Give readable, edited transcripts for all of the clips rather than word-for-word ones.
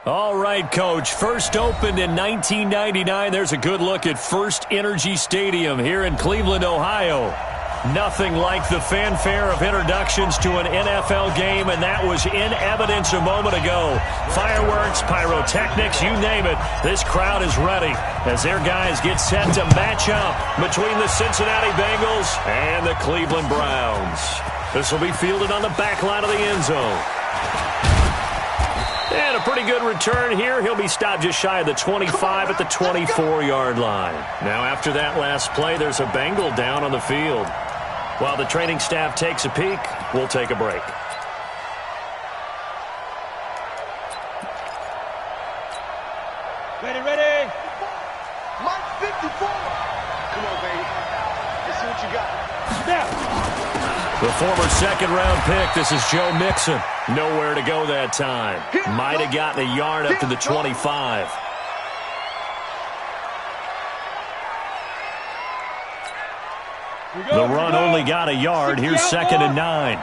All right, Coach. First opened in 1999. There's a good look at First Energy Stadium here in Cleveland, Ohio. Nothing like the fanfare of introductions to an NFL game, and that was in evidence a moment ago. Fireworks, pyrotechnics, you name it. This crowd is ready as their guys get set to match up between the Cincinnati Bengals and the Cleveland Browns. This will be fielded on the back line of the end zone. And a pretty good return here. He'll be stopped just shy of the 25 at the 24-yard line. Now, after that last play, there's a Bengal down on the field. While the training staff takes a peek, we'll take a break. Ready. Mike 54. Come on, baby. Let's see what you got. Snap. The former second-round pick, this is Joe Mixon. Nowhere to go that time. Might have gotten a yard up to the 25. The run only got a yard. Here's 2nd and 9.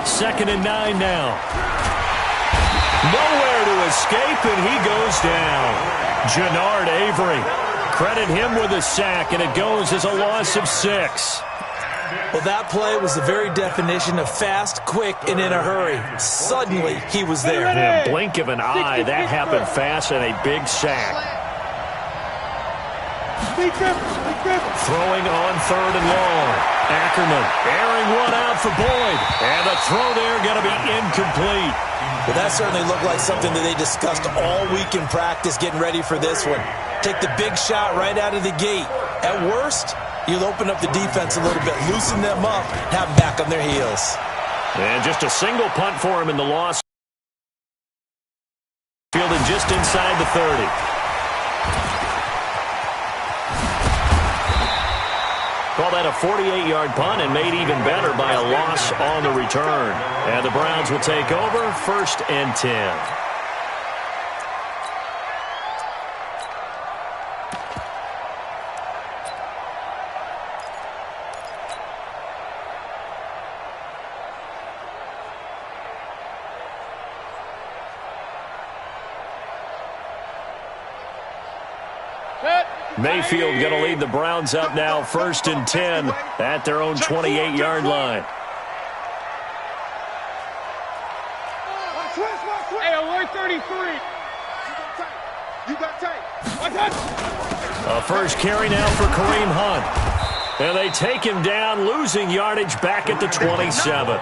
2nd and 9 now. Nowhere to escape, and he goes down. Jannard Avery. Credit him with a sack, and it goes as a loss of 6. Well, that play was the very definition of fast, quick, and in a hurry. Suddenly, he was there. In a blink of an eye, that happened fast, and a big sack. Throwing on 3rd and long. Ackerman airing one out for Boyd. And the throw there going to be incomplete. Well, that certainly looked like something that they discussed all week in practice getting ready for this one. Take the big shot right out of the gate. At worst, you'll open up the defense a little bit, loosen them up, have them back on their heels. And just a single punt for him in the loss. Fielded just inside the 30. Call that a 48-yard punt and made even better by a loss on the return. And the Browns will take over 1st and 10. Mayfield going to lead the Browns up now, 1st and 10 at their own 28-yard line. Hey, alert 33. You got tape. A first carry now for Kareem Hunt. And they take him down, losing yardage back at the 27.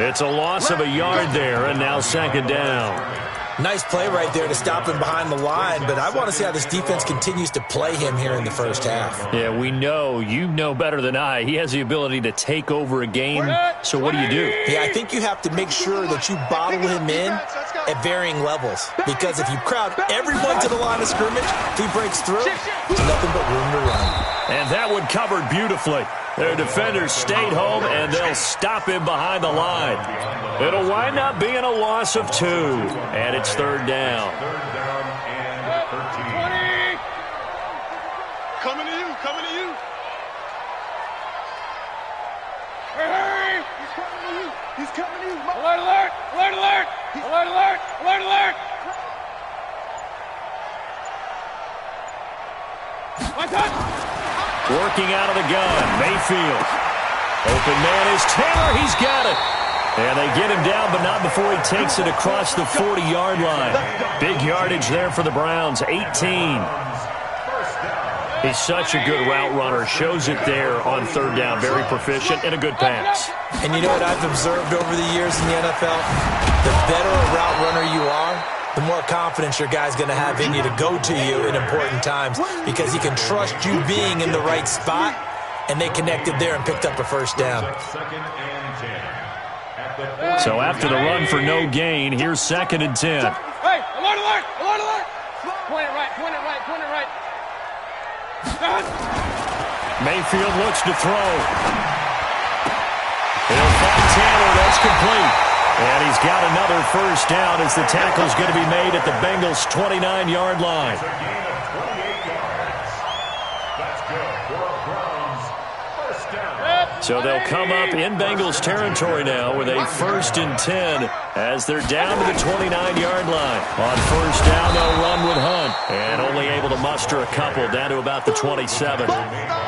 It's a loss of a yard there, and now 2nd down. Nice play right there to stop him behind the line, but I want to see how this defense continues to play him here in the first half. Yeah, we know. You know better than I. He has the ability to take over a game, so what do you do? Yeah, I think you have to make sure that you bottle him in at varying levels, because if you crowd everyone to the line of scrimmage, if he breaks through, there's nothing but room to run. And that one covered beautifully. Their defenders stayed home, and they'll stop him behind the line. It'll wind up being a loss of 2, and it's 3rd down. 20. Coming to you. Hey! He's coming to you. Alert! Working out of the gun, Mayfield. Open man is Taylor. He's got it. And they get him down, but not before he takes it across the 40-yard line. Big yardage there for the Browns, 18. He's such a good route runner. Shows it there on 3rd down. Very proficient and a good pass. And you know what I've observed over the years in the NFL? The better a route runner you are, the more confidence your guy's going to have in you to go to you in important times, because he can trust you being in the right spot, and they connected there and picked up a first down. So after the run for no gain, here's 2nd and 10. Hey, alert! Point it right. Mayfield looks to throw. He'll find Taylor. That's complete. And he's got another first down as the tackle's going to be made at the Bengals' 29-yard line. So they'll come up in Bengals territory now with a 1st and 10 as they're down to the 29-yard line. On first down, they'll run with Hunt, and only able to muster a couple down to about the 27.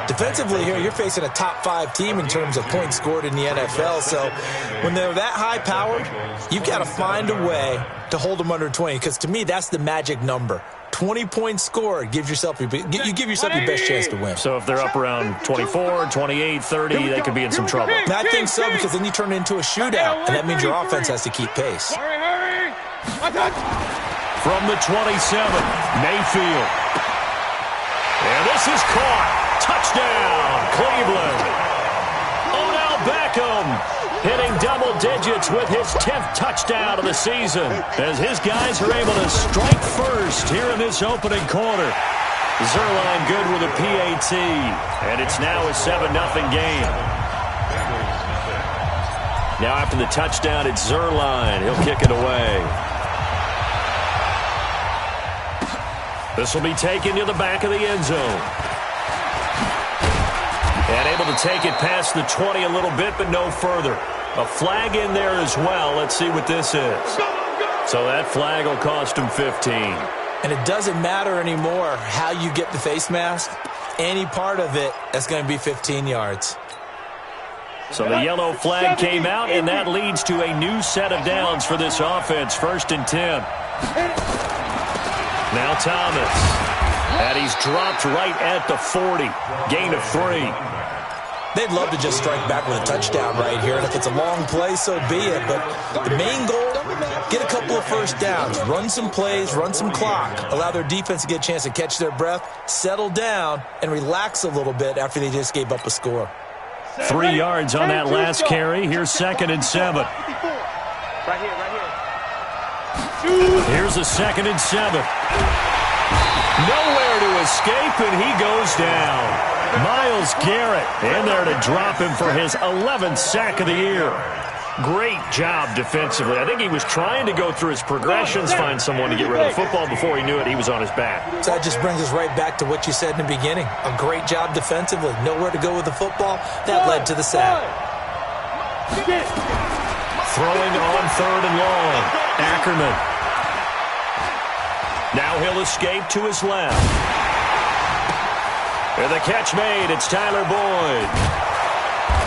Defensively here, you're facing a top-5 team in terms of points scored in the NFL, so when they're that high-powered, you've got to find a way to hold them under 20, because to me, that's the magic number. 20 points scored, you give yourself your best chance to win. So if they're up around 24, 28, 30, they could be in some trouble. I think so, because then you turn it into a shootout, and that means your offense has to keep pace. From the 27, Mayfield. And this is caught. Touchdown, Cleveland. Odell Beckham hitting double digits with his 10th touchdown of the season as his guys are able to strike first here in this opening quarter. Zuerlein good with a PAT, and it's now a 7-0 game. Now after the touchdown, it's Zuerlein. He'll kick it away. This will be taken to the back of the end zone. And able to take it past the 20 a little bit, but no further. A flag in there as well. Let's see what this is. So that flag will cost him 15. And it doesn't matter anymore how you get the face mask. Any part of it, that's going to be 15 yards. So the yellow flag came out, and that leads to a new set of downs for this offense. 1st and 10. Now Thomas. And he's dropped right at the 40. Gain of 3. They'd love to just strike back with a touchdown right here, and if it's a long play, so be it. But the main goal, get a couple of first downs, run some plays, run some clock, allow their defense to get a chance to catch their breath, settle down, and relax a little bit after they just gave up a score. 3 yards on that last carry. Here's 2nd and 7. Right here. Here's a 2nd and 7. Nowhere to escape, and he goes down. Myles Garrett in there to drop him for his 11th sack of the year. Great job defensively. I think he was trying to go through his progressions, find someone to get rid of the football. Before he knew it, he was on his back. So that just brings us right back to what you said in the beginning. A great job defensively. Nowhere to go with the football. That led to the sack. Throwing on 3rd and long. Ackerman. Now he'll escape to his left. And the catch made. It's Tyler Boyd.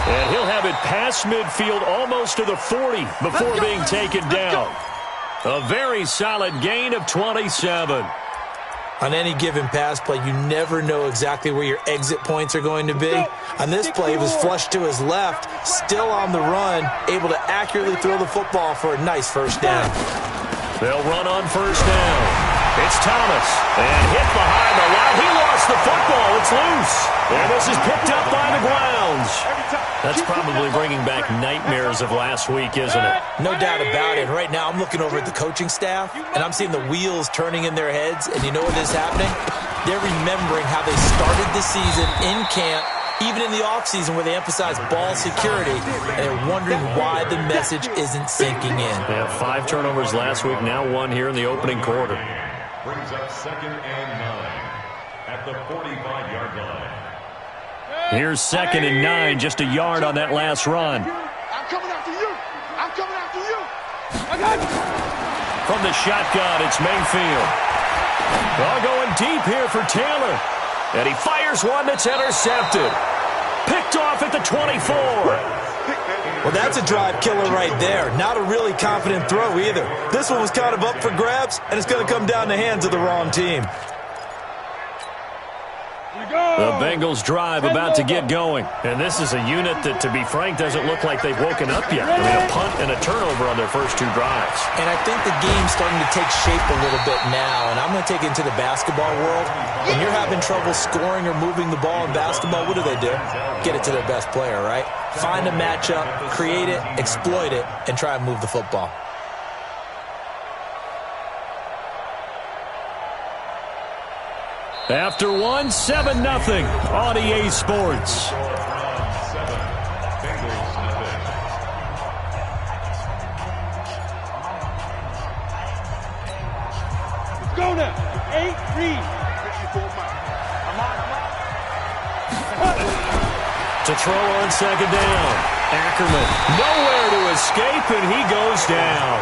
And he'll have it past midfield almost to the 40 before being taken down. A very solid gain of 27. On any given pass play, you never know exactly where your exit points are going to be. On this play, he was flushed to his left, still on the run, able to accurately throw the football for a nice first down. They'll run on first down. It's Thomas, and hit behind the line. He lost the football. It's loose. And this is picked up by the grounds. That's probably bringing back nightmares of last week, isn't it? No doubt about it. Right now, I'm looking over at the coaching staff, and I'm seeing the wheels turning in their heads. And you know what is happening? They're remembering how they started the season in camp, even in the offseason where they emphasized ball security, and they're wondering why the message isn't sinking in. They have 5 turnovers last week, now 1 here in the opening quarter. Brings up 2nd and 9 at the 45-yard line. Here's 2nd and 9, just a yard on that last run. I'm coming after you. I'm coming after you. I got you. From the shotgun, it's Mayfield. Well, going deep here for Taylor. And he fires one that's intercepted. Picked off at the 24. Well, that's a drive killer right there. Not a really confident throw either. This one was kind of up for grabs, and it's going to come down the hands of the wrong team. The Bengals drive about to get going. And this is a unit that, to be frank, doesn't look like they've woken up yet. I mean, a punt and a turnover on their first 2 drives. And I think the game's starting to take shape a little bit now. And I'm going to take it into the basketball world. When you're having trouble scoring or moving the ball in basketball, what do? Get it to their best player, right? Find a matchup, create it, exploit it, and try and move the football. After 1, 7-0 on EA Sports. Let's go now. 8, read. To throw on 2nd down. Ackerman nowhere to escape, and he goes down.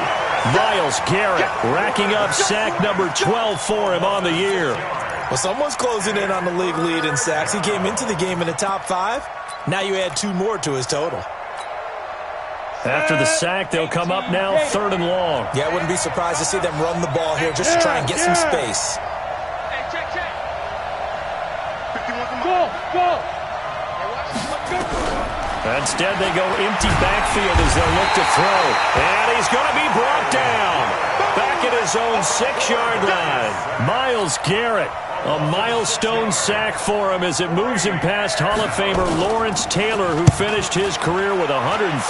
Myles Garrett racking up sack number 12 for him on the year. Well, someone's closing in on the league lead in sacks. He came into the game in the top 5. Now you add 2 more to his total. After the sack, they'll come up now 3rd and long. Yeah, I wouldn't be surprised to see them run the ball here just to try and get some space. Hey, check. 51 go. Instead, they go empty backfield as they look to throw. And he's going to be brought down. Back at his own 6-yard line. Myles Garrett. A milestone sack for him as it moves him past Hall of Famer Lawrence Taylor, who finished his career with 132.5.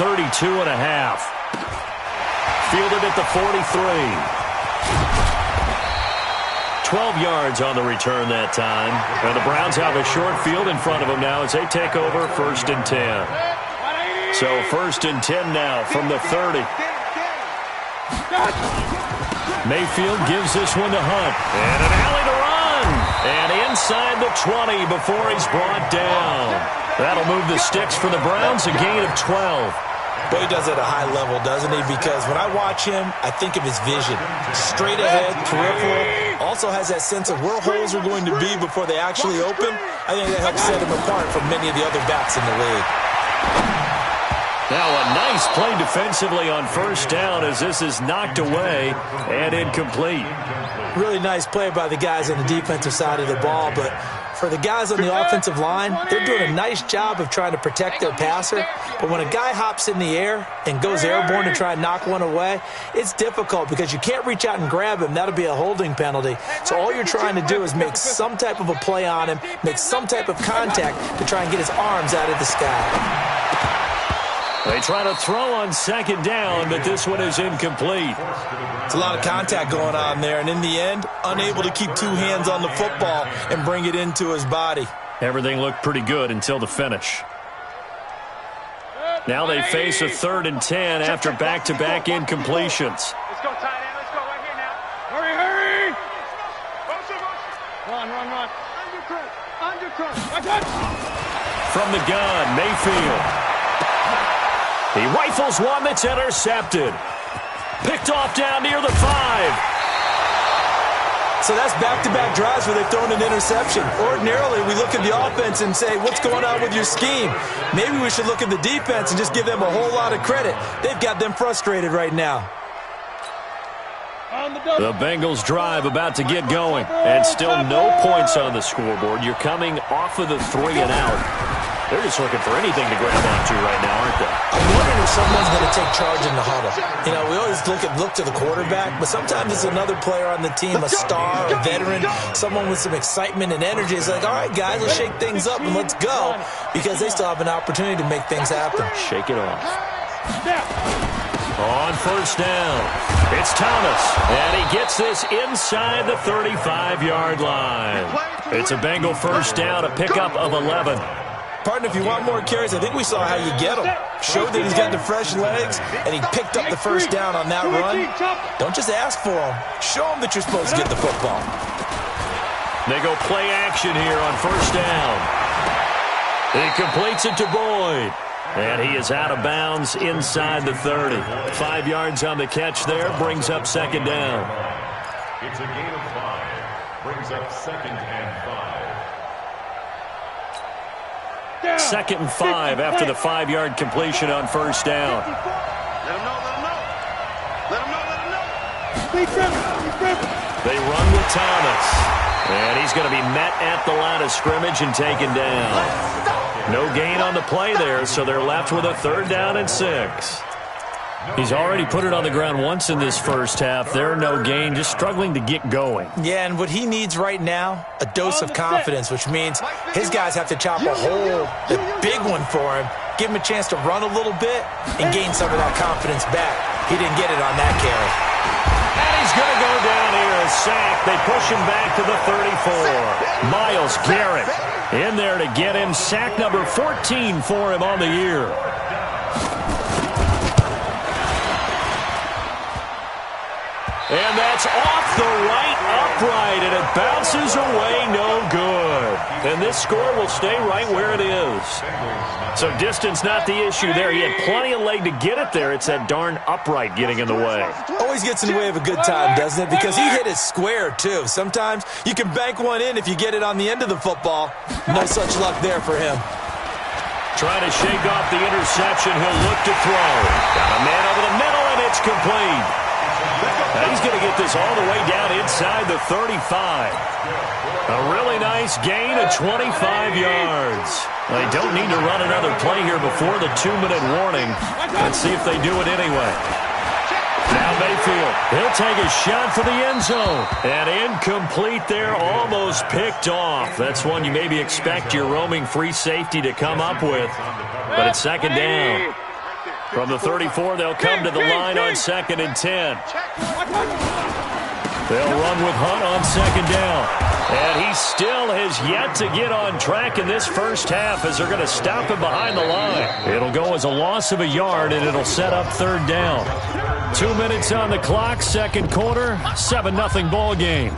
Fielded at the 43. 12 yards on the return that time. And the Browns have a short field in front of them now as they take over 1st and 10. So 1st and 10 now from the 30. Mayfield gives this one to Hunt. And an alley to run. And inside the 20 before he's brought down. That'll move the sticks for the Browns, a gain of 12. But he does it at a high level, doesn't he? Because when I watch him, I think of his vision. Straight ahead, peripheral. Also has that sense of where holes are going to be before they actually open. I think that helps set him apart from many of the other backs in the league. Now a nice play defensively on 1st down as this is knocked away and incomplete. Really nice play by the guys on the defensive side of the ball, but for the guys on the offensive line, they're doing a nice job of trying to protect their passer. But when a guy hops in the air and goes airborne to try and knock one away, it's difficult because you can't reach out and grab him. That'll be a holding penalty. So all you're trying to do is make some type of a play on him, make some type of contact to try and get his arms out of the sky. They try to throw on 2nd down, but this one is incomplete. It's a lot of contact going on there, and in the end, unable to keep 2 hands on the football and bring it into his body. Everything looked pretty good until the finish. Now they face a 3rd and 10 after back-to-back incompletions. Let's go, tight end. Let's go right here now. Hurry! Run. Undercut. From the gun, Mayfield. He rifles one that's intercepted. Picked off down near the 5. So that's back-to-back drives where they've thrown an interception. Ordinarily, we look at the offense and say, what's going on with your scheme? Maybe we should look at the defense and just give them a whole lot of credit. They've got them frustrated right now. The Bengals drive about to get going. And still no points on the scoreboard. You're coming off of the 3 and out. They're just looking for anything to grab onto right now, aren't they? I'm wondering if someone's going to take charge in the huddle. You know, we always look to the quarterback, but sometimes it's another player on the team, a star, a veteran, someone with some excitement and energy. It's like, all right, guys, let's shake things up and let's go, because they still have an opportunity to make things happen. Shake it off. On 1st down, it's Thomas, and he gets this inside the 35-yard line. It's a Bengal 1st down, a pickup of 11. Partner, if you want more carries, I think we saw how you get them. Showed that he's got the fresh legs, and he picked up the 1st down on that run. Don't just ask for them. Show them that you're supposed to get the football. They go play action here on 1st down. He completes it to Boyd. And he is out of bounds inside the 30. 5 yards on the catch there, brings up 2nd down. It's a gain of 5. Brings up 2nd and 5. 2nd and 5 after the 5-yard completion on 1st down. Let him know. They run with Thomas. And he's going to be met at the line of scrimmage and taken down. No gain on the play there, so they're left with a 3rd down and 6. He's already put it on the ground once in this 1st half. There, no gain, just struggling to get going. Yeah, and what he needs right now, a dose of confidence, which means his guys have to chop a hole, a big one for him, give him a chance to run a little bit and gain some of that confidence back. He didn't get it on that carry. And he's going to go down here, a sack. They push him back to the 34. Myles Garrett in there to get him sack number 14 for him on the year. And that's off the right upright, and it bounces away no good. And this score will stay right where it is. So distance not the issue there. He had plenty of leg to get it there. It's that darn upright getting in the way. Always gets in the way of a good time, doesn't it? Because he hit it square, too. Sometimes you can bank one in if you get it on the end of the football. No such luck there for him. Trying to shake off the interception. He'll look to throw. Got a man over the middle, and it's complete. Now he's going to get this all the way down inside the 35. A really nice gain of 25 yards. They don't need to run another play here before the 2-minute warning. Let's see if they do it anyway. Now Mayfield, he'll take a shot for the end zone. And incomplete there, almost picked off. That's one you maybe expect your roaming free safety to come up with. But it's second down. From the 34, they'll come to the line on 2nd and 10. They'll run with Hunt on 2nd down. And he still has yet to get on track in this first half as they're going to stop him behind the line. It'll go as a loss of a yard, and it'll set up 3rd down. 2 minutes on the clock, second quarter, 7-0 ball game.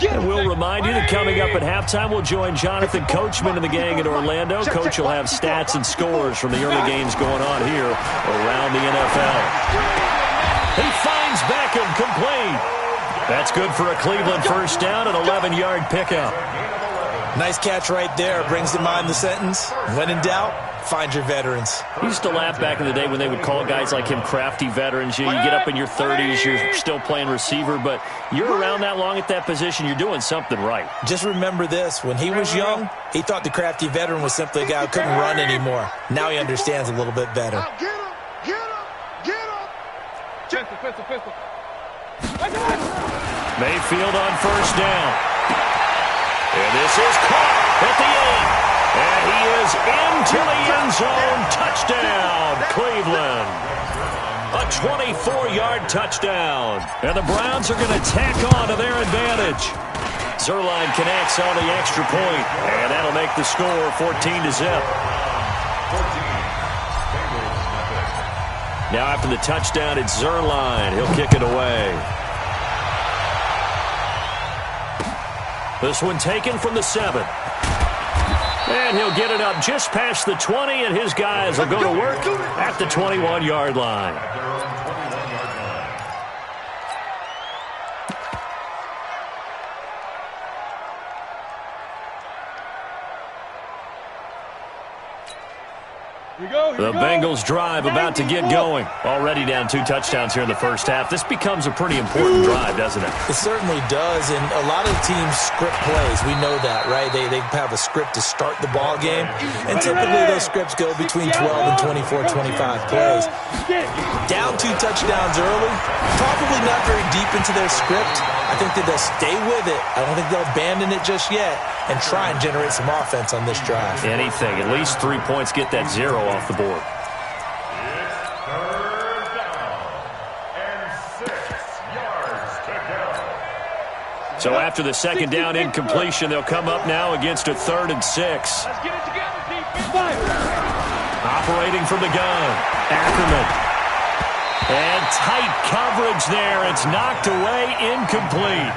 And we'll remind you that coming up at halftime, we'll join Jonathan Coachman and the gang in Orlando. Coach will have stats and scores from the early games going on here around the NFL. He finds Beckham, complete. That's good for a Cleveland first down, an 11-yard pickup. Nice catch right there. Brings to mind the sentence, when in doubt, find your veterans. He used to laugh back in the day when they would call guys like him crafty veterans. You get up in your 30s, you're still playing receiver, but you're around that long at that position, you're doing something right. Just remember this. When he was young, he thought the crafty veteran was simply a guy who couldn't run anymore. Now he understands a little bit better. Mayfield on first down. And this is caught at the 8. And he is into the end zone. Touchdown, Cleveland. A 24-yard touchdown. And the Browns are going to tack on to their advantage. Zuerlein connects on the extra point. And that'll make the score 14-0. Now after the touchdown, it's Zuerlein. He'll kick it away. This one taken from the 7. And he'll get it up just past the 20, and his guys will go to work at the 21-yard line. The Bengals drive about to get going. Already down 2 touchdowns here in the first half. This becomes a pretty important drive, doesn't it? It certainly does, and a lot of teams script plays. We know that, right? They have a script to start the ball game, and typically those scripts go between 12 and 24, 25 plays. Down 2 touchdowns early, probably not very deep into their script. I think that they'll stay with it. I don't think they'll abandon it just yet and try and generate some offense on this drive. Anything. At least 3 points, get that 0 off the board. So after the second down incompletion, they'll come up now against a 3rd and 6. Operating from the gun, Ackerman. And tight coverage there. It's knocked away, incomplete.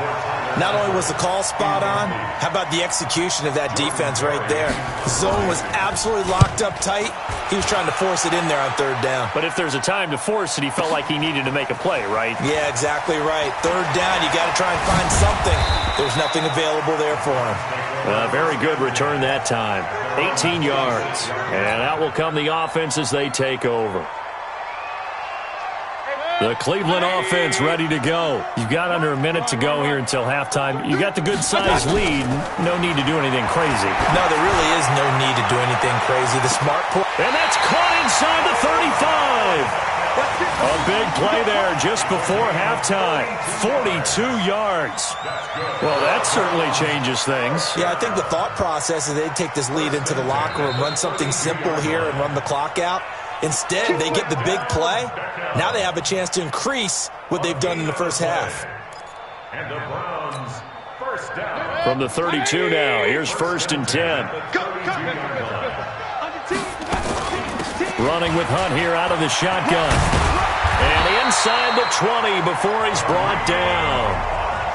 Not only was the call spot on, how about the execution of that defense right there? The zone was absolutely locked up tight. He was trying to force it in there on 3rd down. But if there's a time to force it, he felt like he needed to make a play, right? Yeah, exactly right. 3rd down, you got to try and find something. There's nothing available there for him. Very good return that time. 18 yards. And out will come the offense as they take over. The Cleveland offense ready to go. You've got under a minute to go here until halftime. You got the good-sized lead. No need to do anything crazy. No, there really is no need to do anything crazy. The smart play. And that's caught inside the 35. A big play there just before halftime. 42 yards. Well, that certainly changes things. Yeah, I think the thought process is they'd take this lead into the locker room, run something simple here and run the clock out. Instead, they get the big play. Now they have a chance to increase what they've done in the first half. And the Browns, first down. From the 32 now, here's 1st and 10. Running with Hunt here out of the shotgun. And inside the 20 before he's brought down.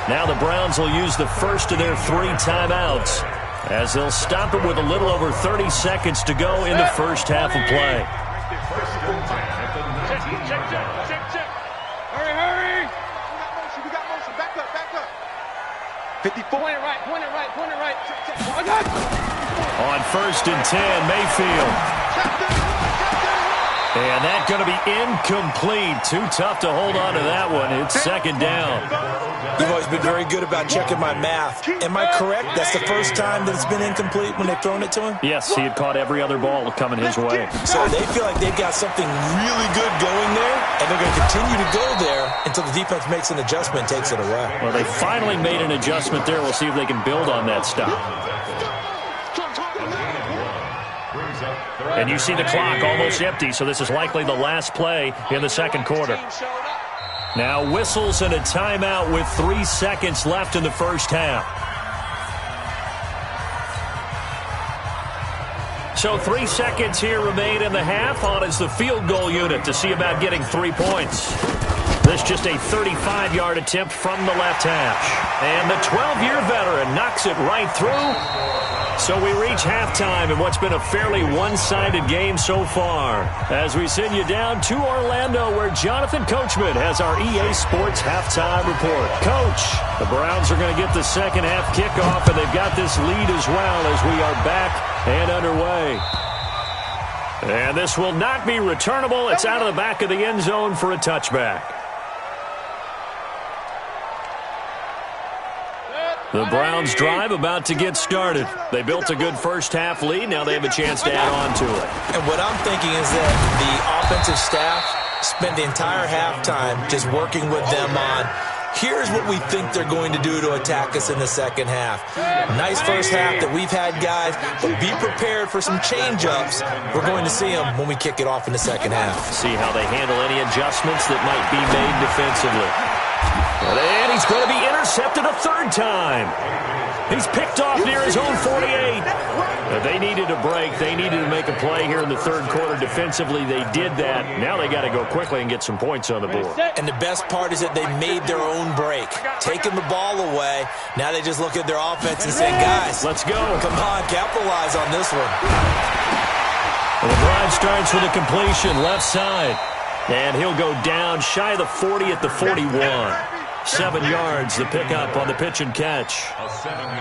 Now the Browns will use the first of their 3 timeouts as they'll stop it with a little over 30 seconds to go in the first half of play. Hurry! We got motion. Back up. 54. Point it right. On 1st and 10, Mayfield. And that's going to be incomplete. Too tough to hold on to that one. It's 2nd down. You've always been very good about checking my math. Am I correct? That's the first time that it's been incomplete when they've thrown it to him? Yes, he had caught every other ball coming his way. So they feel like they've got something really good going there, and they're going to continue to go there until the defense makes an adjustment and takes it away. Well, they finally made an adjustment there. We'll see if they can build on that stop. And you see the clock almost empty, so this is likely the last play in the second quarter. Now whistles and a timeout with 3 seconds left in the first half. So 3 seconds here remain in the half. On is the field goal unit to see about getting 3 points. This just a 35-yard attempt from the left hash. And the 12-year veteran knocks it right through. So we reach halftime in what's been a fairly one-sided game so far. As we send you down to Orlando, where Jonathan Coachman has our EA Sports halftime report. Coach, the Browns are going to get the second half kickoff, and they've got this lead as well as we are back and underway. And this will not be returnable. It's out of the back of the end zone for a touchback. The Browns drive about to get started. They built a good first half lead. Now they have a chance to add on to it. And what I'm thinking is that the offensive staff spent the entire halftime just working with them on, here's what we think they're going to do to attack us in the second half. Nice first half that we've had, guys, but be prepared for some change-ups. We're going to see them when we kick it off in the second half. See how they handle any adjustments that might be made defensively. And he's going to be intercepted a 3rd time. He's picked off near his own 48. They needed a break. They needed to make a play here in the 3rd quarter defensively. They did that. Now they got to go quickly and get some points on the board. And the best part is that they made their own break, taking the ball away. Now they just look at their offense and say, guys, let's go. Come on, capitalize on this one. Well, the drive starts with a completion left side. And he'll go down shy of the 40 at the 41. 7 yards, the pickup on the pitch and catch.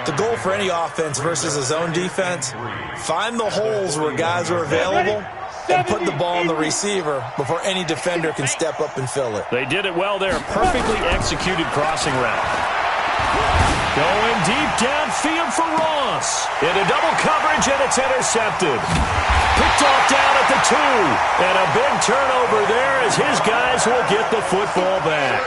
The goal for any offense versus a zone defense, find the holes where guys are available and put the ball on the receiver before any defender can step up and fill it. They did it well there. Perfectly executed crossing route. Going deep downfield for Ross. Into double coverage, and it's intercepted. Picked off down at the 2. And a big turnover there as his guys will get the football back.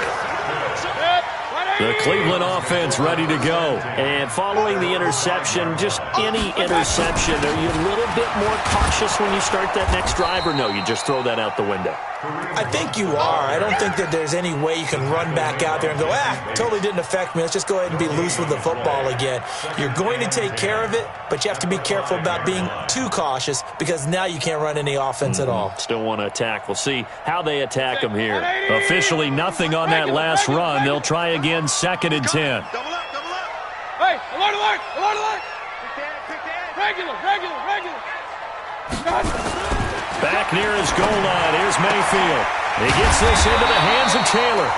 The Cleveland offense ready to go. And following the interception, just any interception, are you a little bit more cautious when you start that next drive, or no, you just throw that out the window? I think you are. I don't think that there's any way you can run back out there and go, totally didn't affect me. Let's just go ahead and be loose with the football again. You're going to take care of it, but you have to be careful about being too cautious because now you can't run any offense at all. Still want to attack. We'll see how they attack them here. Officially nothing on that last run. They'll try again, 2nd and 10. Hey, alert! Regular! Back near his goal line. Here's Mayfield. He gets this into the hands of Taylor.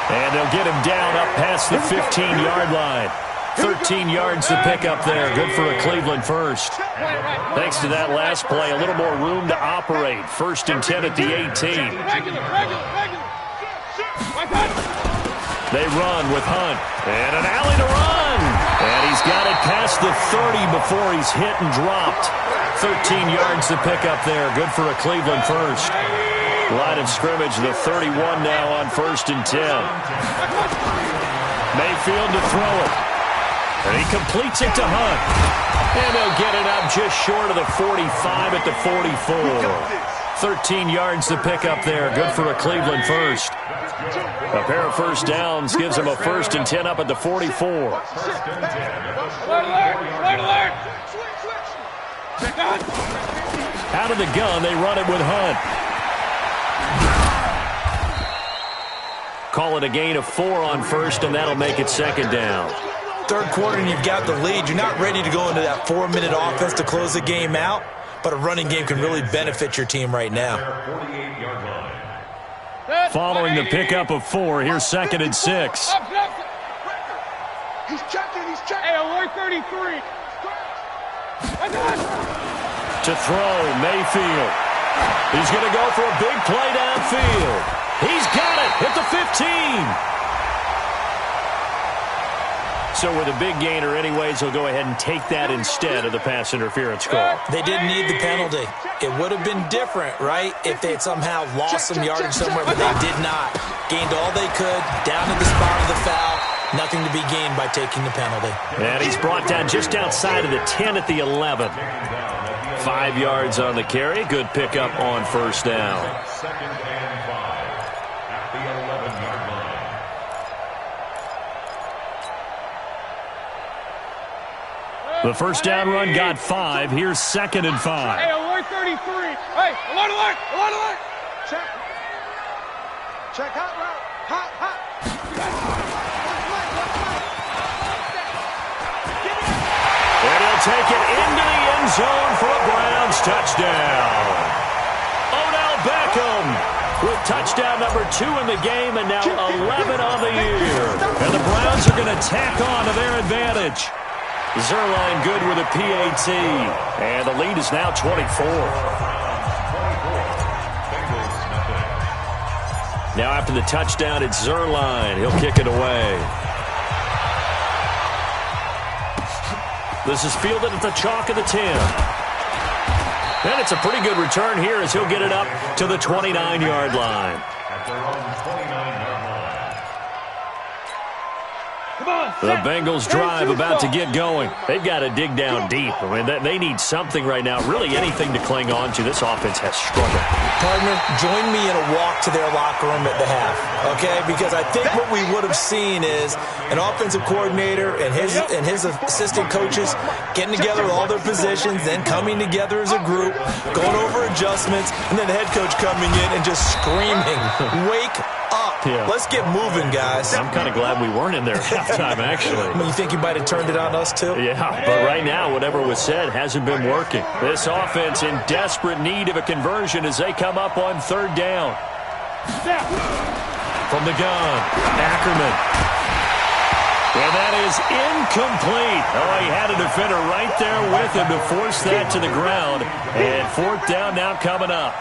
And they'll get him down up past the 15-yard line. 13 yards to pick up there. Good for a Cleveland first. Thanks to that last play, a little more room to operate. 1st and 10 at the 18. They run with Hunt. And an alley to run. And he's got it past the 30 before he's hit and dropped. 13 yards to pick up there. Good for a Cleveland first. Line of scrimmage, the 31 now on 1st and 10. Mayfield to throw it. And he completes it to Hunt. And they'll get it up just short of the 45 at the 44. 13 yards to pick up there. Good for a Cleveland first. A pair of first downs gives him a 1st and 10 up at the 44. Alert! Out of the gun, they run it with Hunt. Call it a gain of 4 on first, and that'll make it second down. Third quarter and you've got the lead. You're not ready to go into that 4-minute offense to close the game out, but a running game can really benefit your team right now. Following the pickup of 4, here's second and 6. He's checking, he's checking. Hey, alert 33. To throw, Mayfield. He's going to go for a big play downfield. He's got it at the 15. So with a big gainer anyways, he'll go ahead and take that instead of the pass interference call. They didn't need the penalty. It would have been different, right, if they had somehow lost some yardage somewhere, but they did not. Gained all they could, down to the spot of the foul. Nothing to be gained by taking the penalty. And he's brought down just outside of the 10 at the 11. 5 yards on the carry. Good pickup on first down. Second and 5 at the 11-yard line. The first down run got 5. Here's second and 5. Hey, alert 33. Hey, alert, alert, alert, alert. Check. Check hot route. Hot, hot. And he'll take it into the end zone for a Browns touchdown. Odell Beckham with touchdown number 2 in the game and now 11 on the year. And the Browns are going to tack on to their advantage. Zuerlein good with a PAT. And the lead is now 24. Now after the touchdown, it's Zuerlein. He'll kick it away. This is fielded at the chalk of the 10. And it's a pretty good return here as he'll get it up to the 29-yard line. At their own 29-yard line. The Bengals drive about to get going. They've got to dig down deep. I mean, they need something right now, really anything to cling on to. This offense has struggled. Partner, join me in a walk to their locker room at the half, okay? Because I think what we would have seen is an offensive coordinator and his assistant coaches getting together with all their positions, then coming together as a group, going over adjustments, and then the head coach coming in and just screaming, "Wake up. Yeah. Let's get moving, guys." I'm kind of glad we weren't in there at halftime, actually. I mean, you think you might have turned it on us, too? Yeah, but right now, whatever was said hasn't been working. This offense in desperate need of a conversion as they come up on third down. From the gun, Ackerman. And that is incomplete. Oh, he had a defender right there with him to force that to the ground. And fourth down now coming up.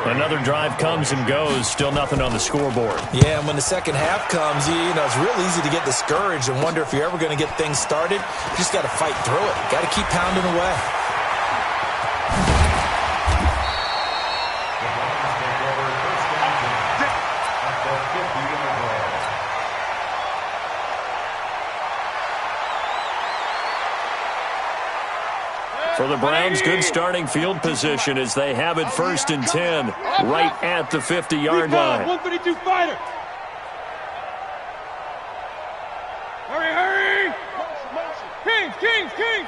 Another drive comes and goes. Still nothing on the scoreboard. Yeah, and when the second half comes, you know, it's real easy to get discouraged and wonder if you're ever going to get things started. You just got to fight through it. Got to keep pounding away. For the Browns, good starting field position as they have it first and 10 right at the 50-yard line. 152 fighter. Hurry, hurry. Kings.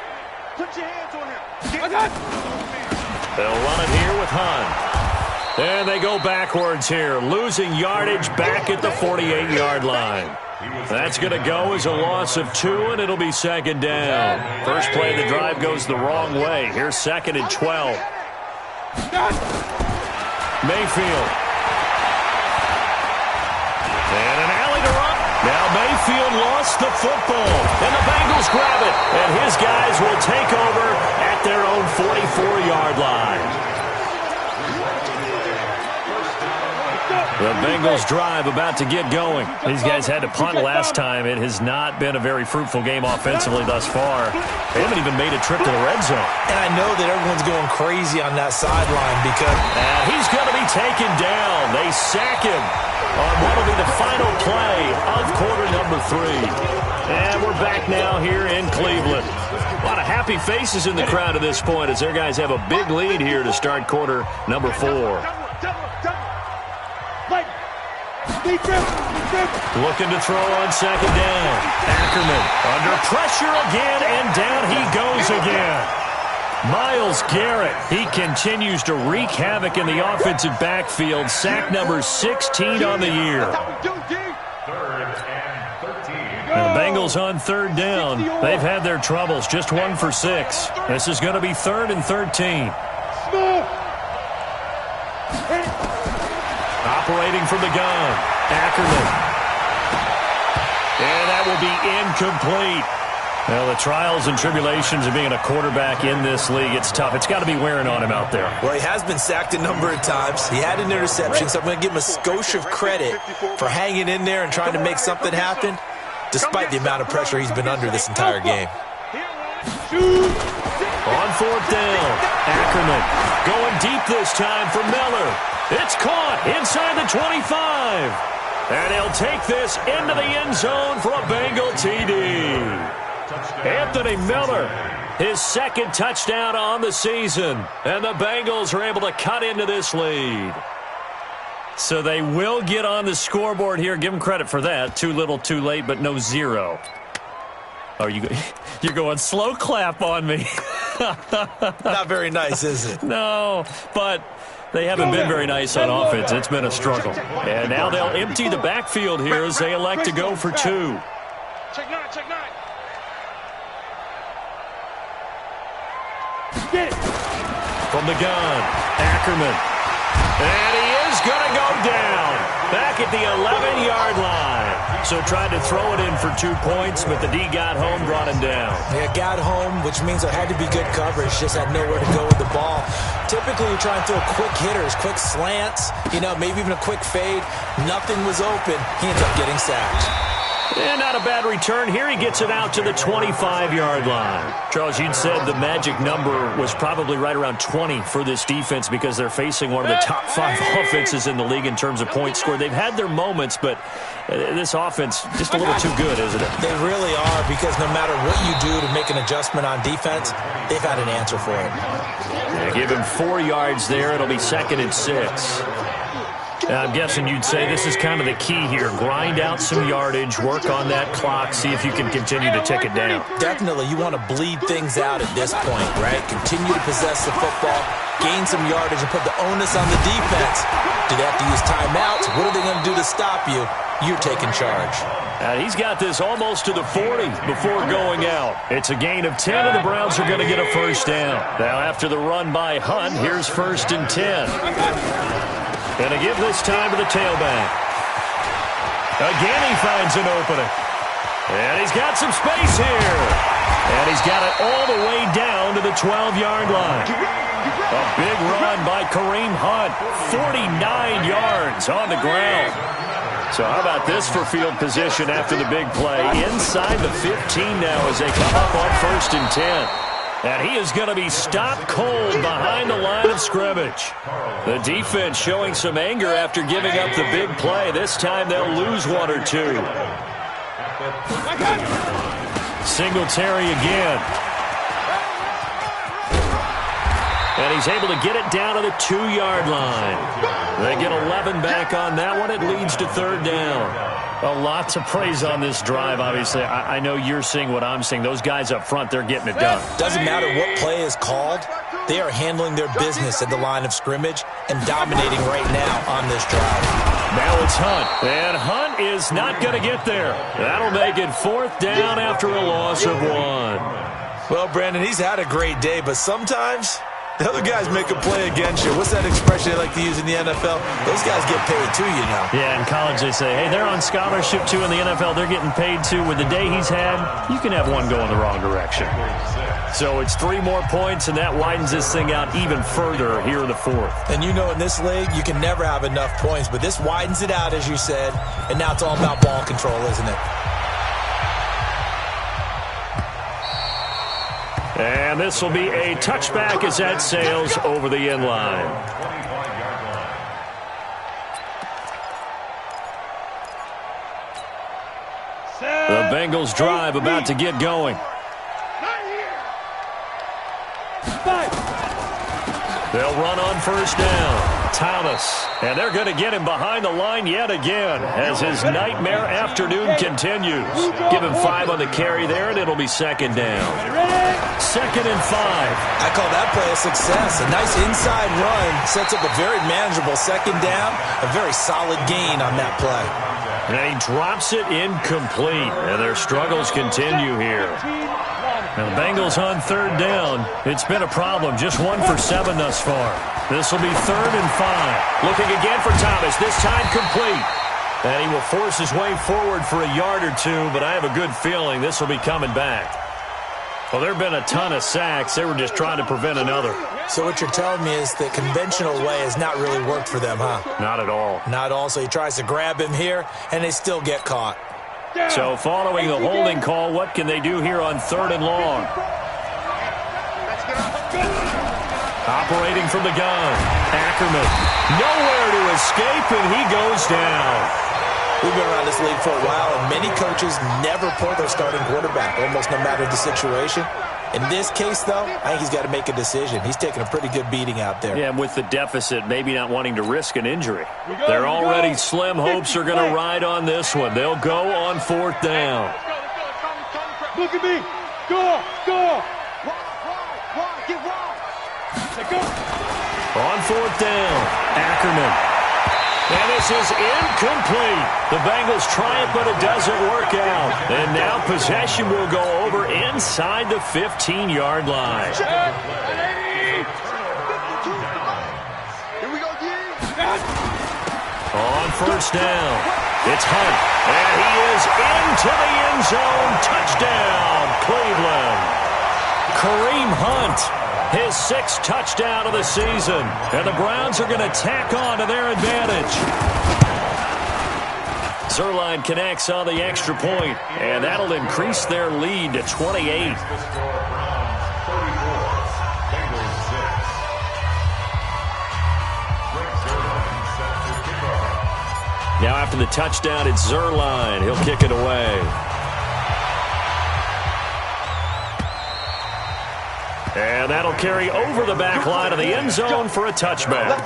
Put your hands on him. They'll run it here with Hunt. And they go backwards here, losing yardage back at the 48-yard line. That's going to go as a loss of 2, and it'll be second down. First play of the drive goes the wrong way. Here's second and 12. Mayfield. And an alley to run. Now Mayfield lost the football, and the Bengals grab it. And his guys will take over at their own 44-yard line. The Bengals drive about to get going. These guys had to punt last time. It has not been a very fruitful game offensively thus far. They haven't even made a trip to the red zone. And I know that everyone's going crazy on that sideline because he's going to be taken down. They sack him on what will be the final play of quarter number 3. And we're back now here in Cleveland. A lot of happy faces in the crowd at this point as their guys have a big lead here to start quarter number 4. Looking to throw on second down. Ackerman under pressure again, and down he goes again. Myles Garrett, he continues to wreak havoc in the offensive backfield. Sack number 16 on the year. And the Bengals on third down. They've had their troubles, just 1 for 6. This is going to be 3rd and 13. Operating from the gun, Ackerman. And that will be incomplete. Well, the trials and tribulations of being a quarterback in this league, it's tough. It's got to be wearing on him out there. Well, he has been sacked a number of times. He had an interception, so I'm going to give him a skosh of credit for hanging in there and trying to make something happen, despite the amount of pressure he's been under this entire game. On 4th down, Ackerman going deep this time for Miller. It's caught inside the 25. And he'll take this into the end zone for a Bengal TD. Anthony Miller, his 2nd touchdown on the season. And the Bengals are able to cut into this lead. So they will get on the scoreboard here. Give them credit for that. Too little, too late, but no 0. Oh, you're going slow clap on me. Not very nice, is it? No, but they haven't been very nice on offense. It's been a struggle. And now they'll empty the backfield here as they elect to go for 2. Check 9, check 9. From the gun, Ackerman. And he is going to go down back at the 11-yard line. So tried to throw it in for 2 points, but the D got home, brought him down. Yeah, got home, which means there had to be good coverage. Just had nowhere to go with the ball. Typically, you try and throw quick hitters, quick slants, maybe even a quick fade. Nothing was open. He ends up getting sacked. And not a bad return. Here he gets it out to the 25-yard line. Charles, you'd said the magic number was probably right around 20 for this defense because they're facing one of the top 5 offenses in the league in terms of points scored. They've had their moments, but this offense just a little too good, isn't it? They really are, because no matter what you do to make an adjustment on defense, they've had an answer for it. They give him 4 yards there. It'll be 2nd and 6. I'm guessing you'd say this is kind of the key here. Grind out some yardage, work on that clock, see if you can continue to tick it down. Definitely. You want to bleed things out at this point, right? Continue to possess the football, gain some yardage, and put the onus on the defense. Do they have to use timeouts? What are they going to do to stop you? You're taking charge. And he's got this almost to the 40 before going out. It's a gain of 10, and the Browns are going to get a first down. Now, after the run by Hunt, here's 1st and 10. Going to give this time to the tailback. Again, he finds an opening. And he's got some space here. And he's got it all the way down to the 12-yard line. A big run by Kareem Hunt. 49 yards on the ground. So how about this for field position after the big play? Inside the 15 now as they come up on 1st and 10. And he is going to be stopped cold behind the line of scrimmage. The defense showing some anger after giving up the big play. This time they'll lose 1 or 2. Singletary again. And he's able to get it down to the 2-yard line. They get 11 back on that one. It leads to 3rd down. A lot to praise on this drive, obviously. I know you're seeing what I'm seeing. Those guys up front, they're getting it done. Doesn't matter what play is called. They are handling their business at the line of scrimmage and dominating right now on this drive. Now it's Hunt. And Hunt is not going to get there. That'll make it 4th down after a loss of 1. Well, Brandon, he's had a great day, but sometimes the other guys make a play against you. What's that expression they like to use in the NFL? Those guys get paid too, Yeah, in college they say, hey, they're on scholarship too. In the NFL, they're getting paid too. With the day he's had, you can have one going the wrong direction. So it's 3 more points, and that widens this thing out even further here in the 4th. And you know in this league, you can never have enough points, but this widens it out, as you said, and now it's all about ball control, isn't it? And this will be a touchback as that sails over the end line. The Bengals drive about to get going. They'll run on first down. Thomas. And they're going to get him behind the line yet again as his nightmare afternoon continues. Give him 5 on the carry there, and it'll be second down. 2nd and 5. I call that play a success. A nice inside run sets up a very manageable second down. A very solid gain on that play. And he drops it incomplete. And their struggles continue here. Now the Bengals on 3rd down. It's been a problem. Just 1 for 7 thus far. This will be 3rd and 5. Looking again for Thomas. This time complete. And he will force his way forward for a yard or 2, but I have a good feeling this will be coming back. Well, there have been a ton of sacks. They were just trying to prevent another. So what you're telling me is the conventional way has not really worked for them, huh? Not at all. Not at all. So he tries to grab him here, and they still get caught. So following the holding call, what can they do here on 3rd and long? Operating from the gun. Ackerman. Nowhere to escape, and he goes down. We've been around this league for a while, and many coaches never pull their starting quarterback, almost no matter the situation. In this case, though, I think he's got to make a decision. He's taking a pretty good beating out there. Yeah, and with the deficit, maybe not wanting to risk an injury. They're already slim hopes are going to ride on this one. They'll go on 4th down. Look at me. Go. Get wide. On 4th down, Ackerman. And this is incomplete. The Bengals try it, but it doesn't work out. And now possession will go over inside the 15-yard line. Here we go, D. On 1st down, it's Hunt. And he is into the end zone. Touchdown, Cleveland. Kareem Hunt. His 6th touchdown of the season. And the Browns are going to tack on to their advantage. Zuerlein connects on the extra point, and that'll increase their lead to 28. Now after the touchdown, it's Zuerlein. He'll kick it away. And that'll carry over the back line of the end zone for a touchback.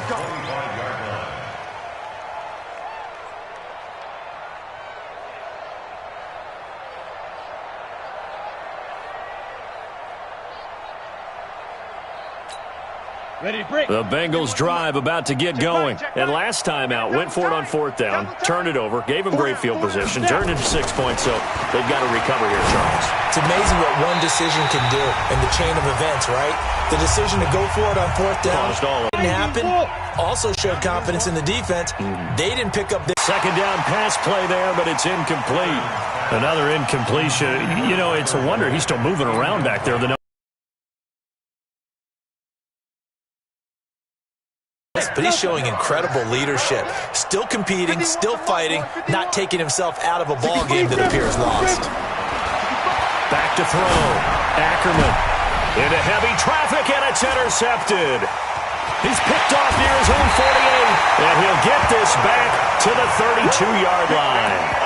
Ready to break. The Bengals drive about to get going. And last time out, went for it on 4th down, turned it over, gave them great field position, turned into 6 points, so they've got to recover here, Charles. It's amazing what one decision can do in the chain of events, right? The decision to go for it on 4th down didn't happen. Also showed confidence in the defense. They didn't pick up the 2nd down pass play there, but it's incomplete. Another incompletion. You know, it's a wonder he's still moving around back there. But he's showing incredible leadership. Still competing, still fighting, not taking himself out of a ball game that appears lost. Back to throw. Ackerman into heavy traffic, and it's intercepted. He's picked off near his own 48, and he'll get this back to the 32-yard line.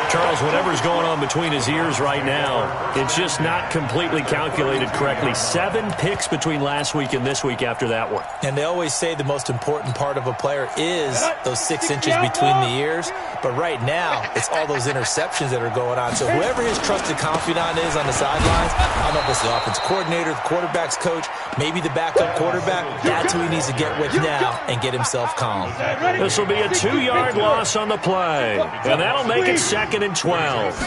Charles, whatever's going on between his ears right now, it's just not completely calculated correctly. 7 picks between last week and this week after that one. And they always say the most important part of a player is those 6 inches between the ears. But right now, it's all those interceptions that are going on. So whoever his trusted confidant is on the sidelines, I don't know if it's the offensive coordinator, the quarterback's coach, maybe the backup quarterback, that's who he needs to get with now and get himself calm. This will be a 2-yard loss on the play. And that'll make it 2nd and 12.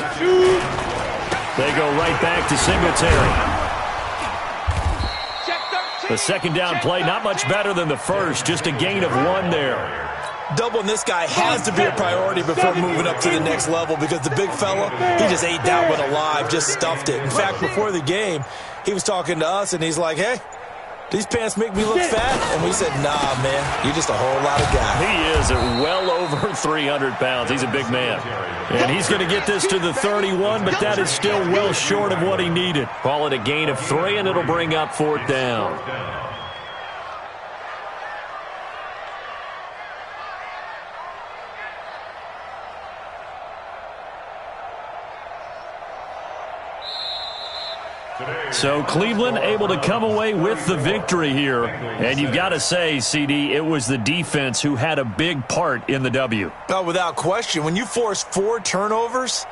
They go right back to Singletary. The 2nd down play, not much better than the first, just a gain of 1 there. Doubling this guy has to be a priority before moving up to the next level because the big fella, he just ate that one alive, just stuffed it. In fact, before the game, he was talking to us, and he's like, hey, these pants make me look fat? And we said, nah, man, you're just a whole lot of guy. He is at well over 300 pounds. He's a big man. And he's going to get this to the 31, but that is still well short of what he needed. Call it a gain of 3, and it'll bring up 4th down. So Cleveland able to come away with the victory here. And you've got to say, CD, it was the defense who had a big part in the W. No, without question. When you force 4 turnovers,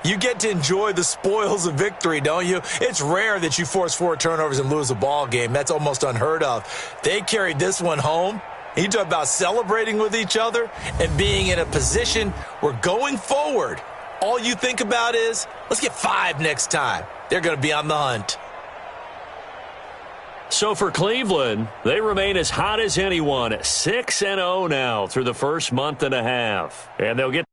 you get to enjoy the spoils of victory, don't you? It's rare that you force 4 turnovers and lose a ball game. That's almost unheard of. They carried this one home. You talk about celebrating with each other and being in a position where going forward, all you think about is, let's get 5 next time. They're going to be on the hunt. So for Cleveland, they remain as hot as anyone, 6-0 now through the first month and a half. And they'll get